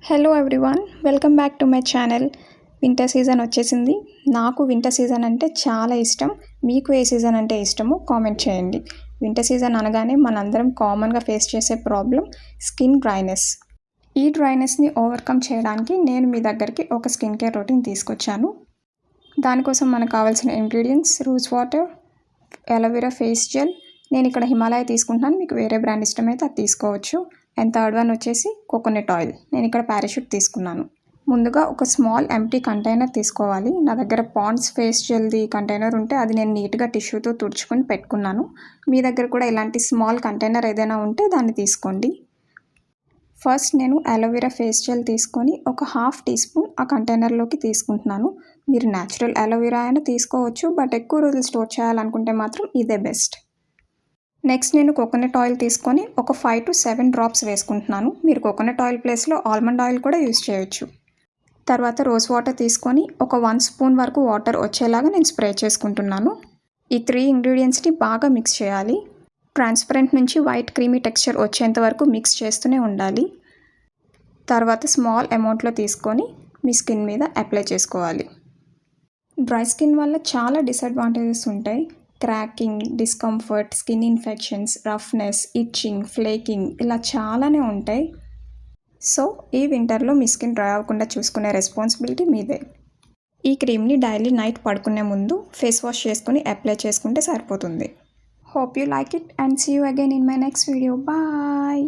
Hello everyone, welcome back to my channel. Winter season వచ్చేసింది. నాకు winter season అంటే చాలా ఇష్టం. మీకు ఏ సీజన్ అంటే ఇష్టమో కామెంట్ చేయండి. వింటర్ సీజన్ అనగానే మనందరం కామన్గా ఫేస్ చేసే ప్రాబ్లం స్కిన్ డ్రైనెస్. ఈ డ్రైనెస్ని ఓవర్కమ్ చేయడానికి నేను మీ దగ్గరికి ఒక స్కిన్ కేర్ రొటీన్ తీసుకొచ్చాను. దానికోసం మనకు కావాల్సిన ingredients rose water, aloe vera face gel. నేను ఇక్కడ హిమాలయ తీసుకుంటున్నాను, మీకు వేరే బ్రాండ్ ఇష్టమైతే అది తీసుకోవచ్చు. అండ్ థర్డ్ వన్ వచ్చేసి కోకోనట్ ఆయిల్. నేను ఇక్కడ పారాషూట్ తీసుకున్నాను. ముందుగా ఒక స్మాల్ ఎంప్టీ కంటైనర్ తీసుకోవాలి. నా దగ్గర పాండ్స్ ఫేస్ జెల్ది కంటైనర్ ఉంటే అది నేను నీట్గా టిష్యూతో తుడుచుకొని పెట్టుకున్నాను. మీ దగ్గర కూడా ఇలాంటి స్మాల్ కంటైనర్ ఏదైనా ఉంటే దాన్ని తీసుకోండి. ఫస్ట్ నేను అలోవెరా ఫేస్ జెల్ తీసుకొని ఒక హాఫ్ టీ స్పూన్ ఆ కంటైనర్లోకి తీసుకుంటున్నాను. మీరు న్యాచురల్ అలోవెరా అయినా తీసుకోవచ్చు, బట్ ఎక్కువ రోజులు స్టోర్ చేయాలనుకుంటే మాత్రం ఇదే బెస్ట్. నెక్స్ట్ నేను కోకోనట్ ఆయిల్ తీసుకొని ఒక 5 to 7 డ్రాప్స్ వేసుకుంటున్నాను. మీరు కోకోనట్ ఆయిల్ ప్లేస్లో ఆల్మండ్ ఆయిల్ కూడా యూస్ చేయొచ్చు. తర్వాత రోజ్ వాటర్ తీసుకొని ఒక 1 స్పూన్ వరకు వాటర్ వచ్చేలాగా నేను స్ప్రే చేసుకుంటున్నాను. ఈ 3 ఇంగ్రీడియంట్స్ని బాగా మిక్స్ చేయాలి. ట్రాన్స్పరెంట్ నుంచి వైట్ క్రీమీ టెక్స్చర్ వచ్చేంత వరకు మిక్స్ చేస్తూనే ఉండాలి. తర్వాత స్మాల్ అమౌంట్లో తీసుకొని మీ స్కిన్ మీద అప్లై చేసుకోవాలి. డ్రై స్కిన్ వల్ల చాలా డిసడ్వాంటేజెస్ ఉంటాయి. Cracking, discomfort, skin infections, roughness, itching, flaking ఇలా చాలానే ఉంటాయి. సో ఈ వింటర్లో మీ స్కిన్ డ్రై అవ్వకుండా చూసుకునే రెస్పాన్సిబిలిటీ మీదే. ఈ క్రీమ్ని డైలీ నైట్ పడుకునే ముందు ఫేస్ వాష్ చేసుకుని అప్లై చేసుకుంటే సరిపోతుంది. Hope you like it and see you again in my next video. Bye.